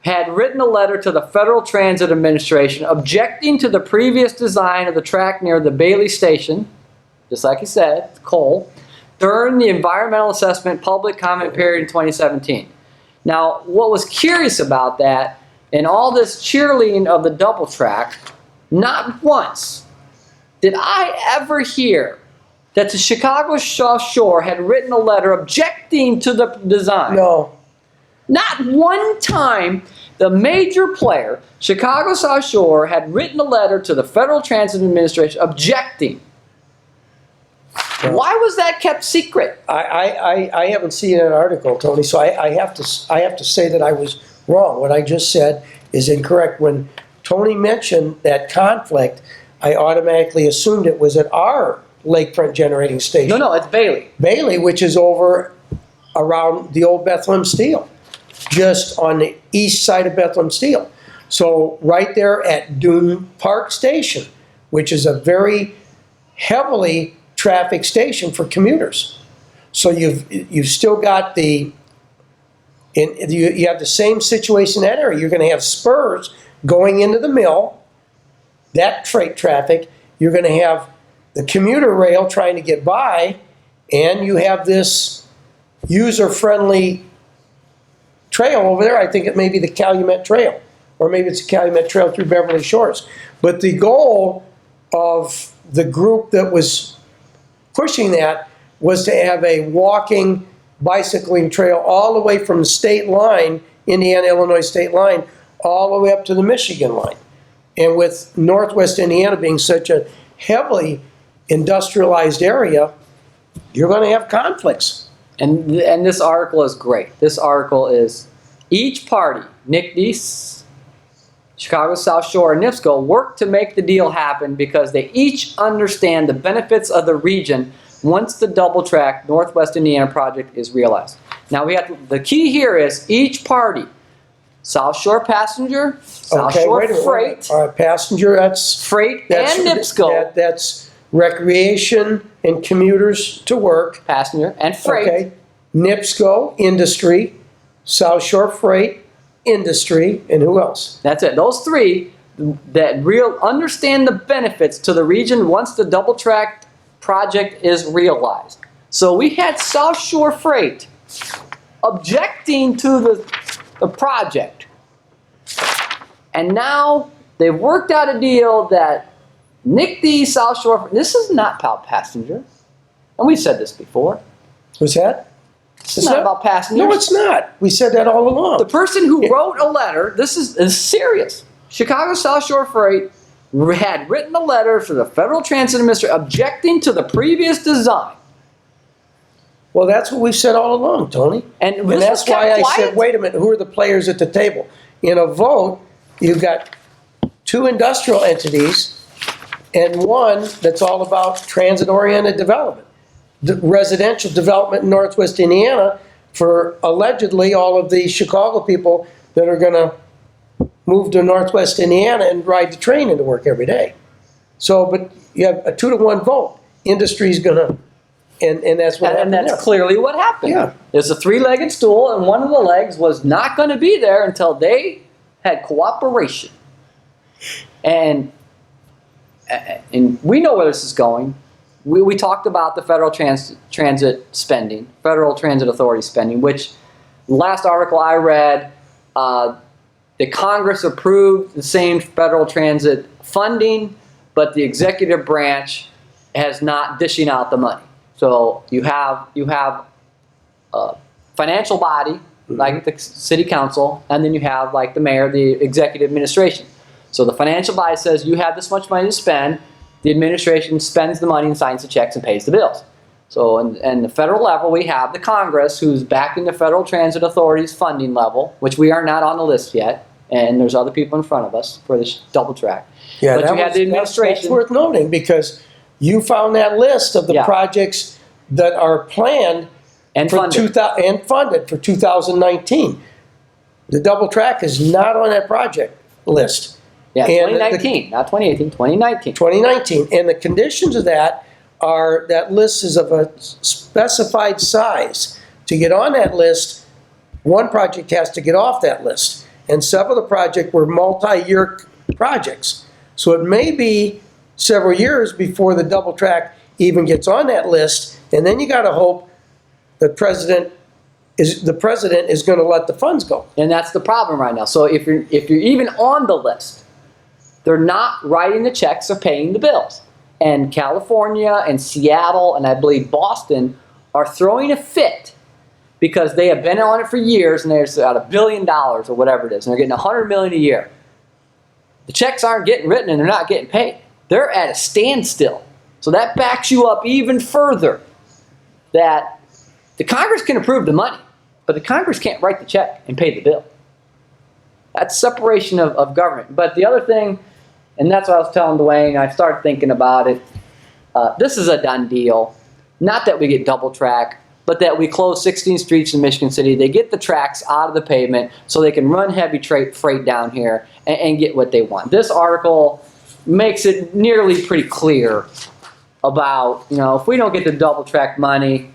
had written a letter to the Federal Transit Administration objecting to the previous design of the track near the Bailey Station, just like you said, coal, during the environmental assessment public comment period in 2017. Now, what was curious about that, in all this cheerleading of the double track, not once did I ever hear that the Chicago South Shore had written a letter objecting to the design. No. Not one time the major player, Chicago South Shore, had written a letter to the Federal Transit Administration objecting. No. Why was that kept secret? I haven't seen an article, Tony, so I have to say that I was wrong. What I just said is incorrect. When Tony mentioned that conflict, I automatically assumed it was at our lakefront generating station. No, it's Bailey. Bailey, which is over around the old Bethlehem Steel, just on the east side of Bethlehem Steel. So right there at Dune Park Station, which is a very heavily trafficked station for commuters. So you've still got you have the same situation in that area. You're going to have spurs going into the mill, that freight traffic. You're going to have the commuter rail trying to get by, and you have this user-friendly trail over there. I think it may be the Calumet Trail, or maybe it's the Calumet Trail through Beverly Shores. But the goal of the group that was pushing that was to have a walking, bicycling trail all the way from the state line, Indiana-Illinois state line, all the way up to the Michigan line. And with Northwest Indiana being such a heavily industrialized area, you're going to have conflicts. And this article is great. This article is each party, Nick Deese, Chicago South Shore, and NIPSCO, work to make the deal happen because they each understand the benefits of the region once the double-track Northwest Indiana project is realized. Now we have to, the key here is each party, South Shore passenger, South Shore freight, All right, passenger, that's and NIPSCO, that's recreation and commuters to work. passenger and freight. Okay, NIPSCO, industry, South Shore freight, industry, and who else? That's it. Those three that understand the benefits to the region once the double track project is realized. So we had South Shore Freight objecting to the project. And now they've worked out a deal that Nick D. South Shore, this is not about passenger. And we've said this before. What's that? It's not about passengers. No, it's not. We said that all along. The person who wrote a letter, this is serious. Chicago South Shore Freight had written a letter to the Federal Transit Administration objecting to the previous design. Well, that's what we've said all along, Tony. And that's why I said, wait a minute, who are the players at the table? In a vote, you've got two industrial entities and one that's all about transit-oriented development. The residential development in Northwest Indiana for allegedly all of the Chicago people that are going to move to Northwest Indiana and ride the train into work every day. So, but you have a 2-to-1 vote. Industry's going to, and that's what happened. And that's clearly what happened. Yeah. There's a three-legged stool, and one of the legs was not going to be there until they had cooperation. And we know where this is going. We talked about the federal transit spending, Federal Transit Authority spending, which last article I read, the Congress approved the same federal transit funding, but the executive branch has not dishing out the money. So you have a financial body like the city council, and then you have like the mayor, the executive administration. So the financial body says you have this much money to spend. The administration spends the money and signs the checks and pays the bills. So in the federal level, we have the Congress, who's backing the Federal Transit Authority's funding level, which we are not on the list yet, and there's other people in front of us for this double track. Yeah, but you have the administration. That's worth noting because you found that list of the projects that are planned and for funded for 2019. The double track is not on that project list. Yeah, And 2019, not 2018, 2019. 2019. And the conditions of that are that list is of a specified size. To get on that list, one project has to get off that list. And several of the projects were multi-year projects. So it may be several years before the double track even gets on that list. And then you got to hope the president is going to let the funds go. And that's the problem right now. So if you're even on the list, they're not writing the checks or paying the bills. And California and Seattle and I believe Boston are throwing a fit because they have been on it for years and they're at $1 billion or whatever it is, and they're getting $100 million a year. The checks aren't getting written and they're not getting paid. They're at a standstill. So that backs you up even further that the Congress can approve the money, but the Congress can't write the check and pay the bill. That's separation of government. But the other thing, and that's what I was telling Dwayne, I started thinking about it, this is a done deal. Not that we get double track, but that we close 16 streets in Michigan City. They get the tracks out of the pavement so they can run heavy freight down here and get what they want. This article makes it nearly pretty clear about, if we don't get the double track money,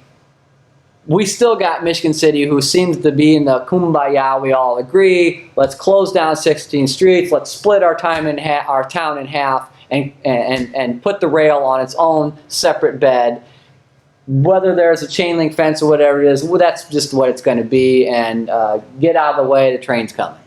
we still got Michigan City, who seems to be in the kumbaya. We all agree. Let's close down 16 streets. Let's split our town in half, and put the rail on its own separate bed. whether there's a chain link fence or whatever it is, well, that's just what it's going to be. And get out of the way, the train's coming.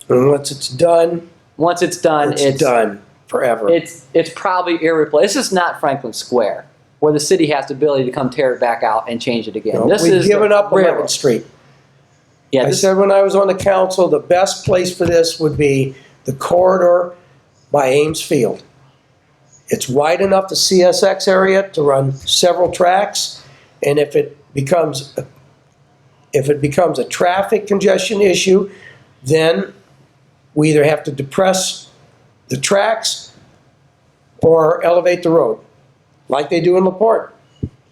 And once it's done, it's done forever. It's probably irreplaceable. This is not Franklin Square, where the city has the ability to come tear it back out and change it again. No, This we've is given up railroad. 11th Street. Yeah, I said when I was on the council, the best place for this would be the corridor by Ames Field. It's wide enough, the CSX area, to run several tracks, and if it becomes a traffic congestion issue, then we either have to depress the tracks or elevate the road, like they do in LaPorte,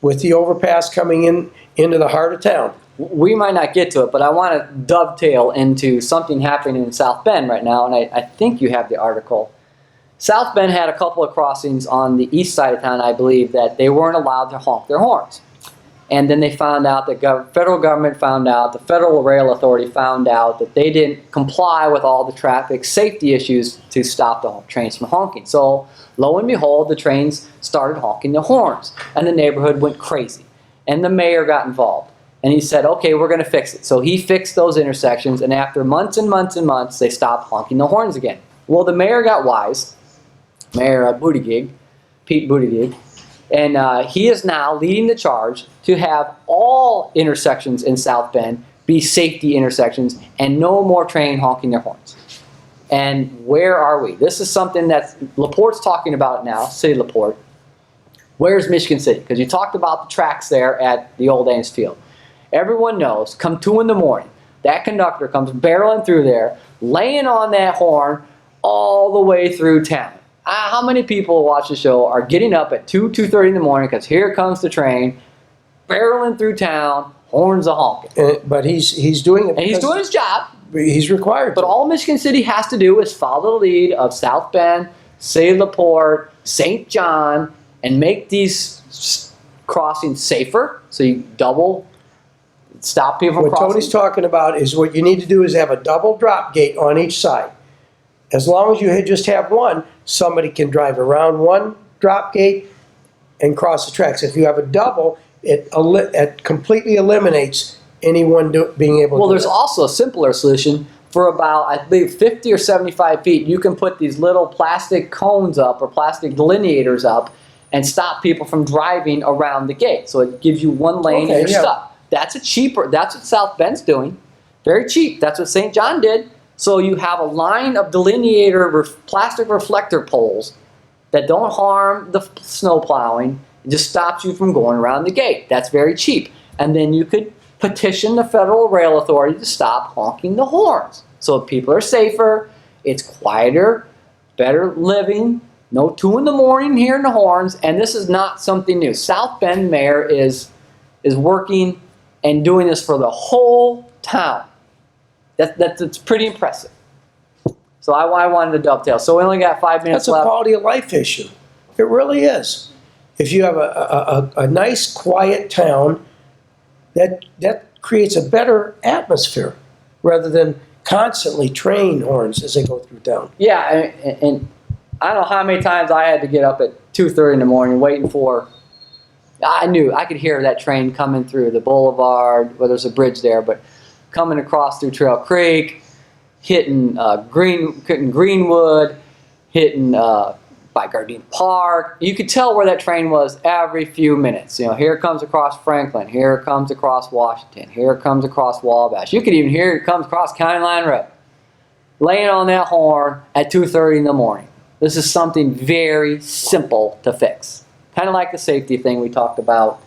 with the overpass coming into the heart of town. we might not get to it, but I want to dovetail into something happening in South Bend right now, and I think you have the article. South Bend had a couple of crossings on the east side of town, I believe, that they weren't allowed to honk their horns. And then they found out, the federal government found out, the Federal Rail Authority found out that they didn't comply with all the traffic safety issues to stop the trains from honking. So lo and behold, the trains started honking their horns, and the neighborhood went crazy. And the mayor got involved. And he said, okay, we're going to fix it. So he fixed those intersections, and after months and months and months, they stopped honking the horns again. Well, the mayor got wise, Mayor Buttigieg, Pete Buttigieg, and he is now leading the charge to have all intersections in South Bend be safety intersections and no more train honking their horns. And where are we? This is something that LaPorte's talking about now, City of LaPorte. Where's Michigan City? Because you talked about the tracks there at the old Ames Field. Everyone knows, come 2 in the morning, that conductor comes barreling through there, laying on that horn all the way through town. How many people watch the show are getting up at 2:30 in the morning because here comes the train, barreling through town, horns a honking. But he's doing it. And he's doing his job. He's required. But all Michigan City has to do is follow the lead of South Bend, City of LaPorte, St. John, and make these crossings safer. So you stop people from What crossing. Tony's talking about is what you need to do is have a double drop gate on each side. As long as you just have one, somebody can drive around one drop gate and cross the tracks. If you have a double, it completely eliminates anyone being able to Well, do there's that. also a simpler solution. For about, I believe, 50 or 75 feet, you can put these little plastic cones up or plastic delineators up and stop people from driving around the gate. So it gives you one lane Okay, and you're yeah. stuck. That's what South Bend's doing. Very cheap. That's what St. John did. So you have a line of delineator plastic reflector poles that don't harm the snow plowing. It just stops you from going around the gate. That's very cheap. And then you could petition the Federal Rail Authority to stop honking the horns. So people are safer, it's quieter, better living, no 2 in the morning hearing the horns, and this is not something new. South Bend Mayor is working and doing this for the whole town. That's pretty impressive. So I wanted to dovetail. So we only got 5 minutes That's a left. quality of life issue. It really is. If you have a nice, quiet town, that creates a better atmosphere rather than constantly train horns as they go through town. Yeah, and I don't know how many times I had to get up at 2:30 in the morning waiting for. I knew I could hear that train coming through the boulevard. Well, there's a bridge there, but coming across through Trail Creek, hitting Greenwood, hitting by Gardena Park. You could tell where that train was every few minutes. You know, here it comes across Franklin, here it comes across Washington, here it comes across Wabash. You could even hear it comes across County Line Road, laying on that horn at 2:30 in the morning. This is something very simple to fix. Kind of like the safety thing we talked about.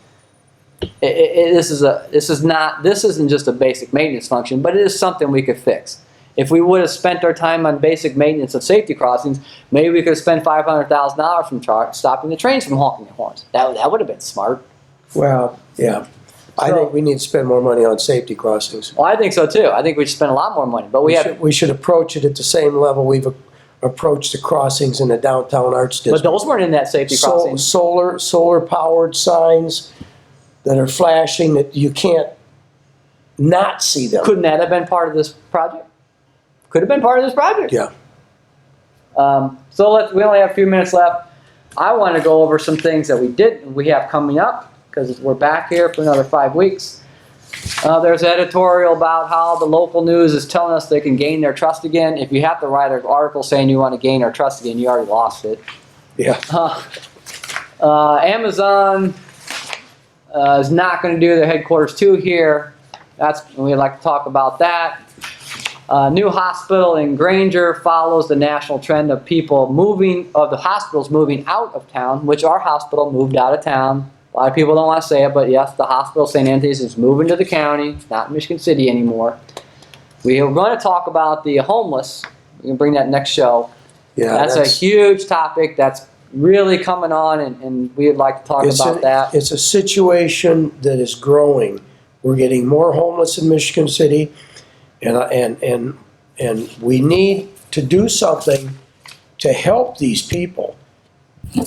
This isn't just a basic maintenance function, but it is something we could fix. If we would have spent our time on basic maintenance of safety crossings, maybe we could have spent $500,000 from stopping the trains from honking their horns. That would have been smart. Well, yeah. I think we need to spend more money on safety crossings. Well, I think so too. I think we should spend a lot more money. But We should approach it at the same level we've approached the crossings in the downtown arts but district. those weren't in that safety crossing. Solar powered signs that are flashing that you can't not see them. Couldn't that have been part of this project? Could have been part of this project. Yeah. So we only have a few minutes left. I want to go over some things that we have coming up. because we're back here for another 5 weeks. There's an editorial about how the local news is telling us they can gain their trust again. If you have to write an article saying you want to gain our trust again, you already lost it. Yeah. Amazon is not going to do their headquarters 2 here. We'd like to talk about that. New hospital in Granger follows the national trend of the hospitals moving out of town, which our hospital moved out of town. A lot of people don't want to say it, but yes, the hospital, St. Anthony's, is moving to the county. It's not Michigan City anymore. We are going to talk about the homeless. We can bring that next show. Yeah, that's a huge topic that's really coming on, and we'd like to talk about that. It's a situation that is growing. We're getting more homeless in Michigan City, and we need to do something to help these people.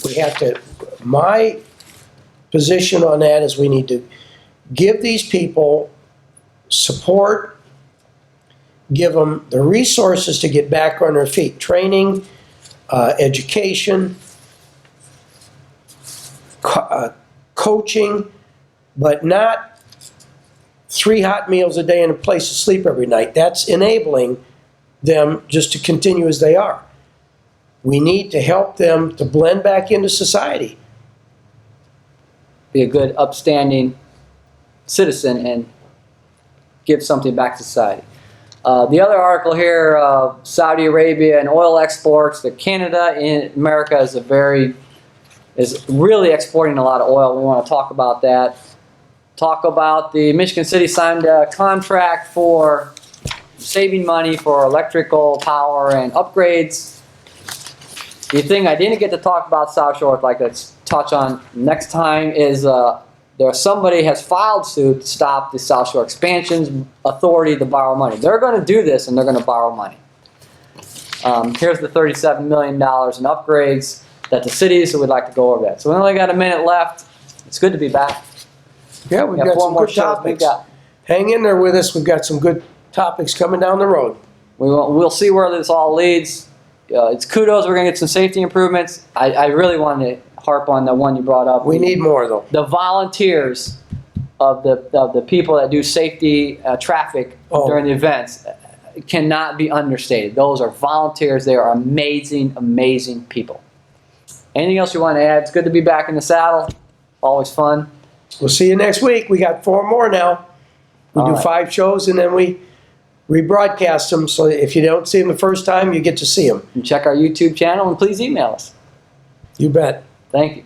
We have to. My position on that is we need to give these people support, give them the resources to get back on their feet, training, education, coaching, but not 3 hot meals a day and a place to sleep every night. That's enabling them just to continue as they are. We need to help them to blend back into society. Be a good, upstanding citizen and give something back to society. The other article here, Saudi Arabia and oil exports. Canada in America is really exporting a lot of oil. We want to talk about that. Talk about the Michigan City signed a contract for saving money for electrical power and upgrades. The thing I didn't get to talk about South Shore, I'd like to touch on next time, is somebody has filed suit to stop the South Shore Expansion's authority to borrow money. They're going to do this, and they're going to borrow money. Here's the $37 million in upgrades that the city, so we'd like to go over that. So we only got a minute left. It's good to be back. Yeah, we've got some good topics. Hang in there with us. We've got some good topics coming down the road. We'll see where this all leads. It's kudos. We're going to get some safety improvements. I really want to harp on the one you brought up. We need more, though. The volunteers of the people that do safety traffic during the events cannot be understated. Those are volunteers. They are amazing, amazing people. Anything else you want to add? It's good to be back in the saddle. Always fun. We'll see you next week. We got 4 more now. We do 5 shows, and then we rebroadcast them, so if you don't see them the first time, you get to see them. And check our YouTube channel, and please email us. You bet. Thank you.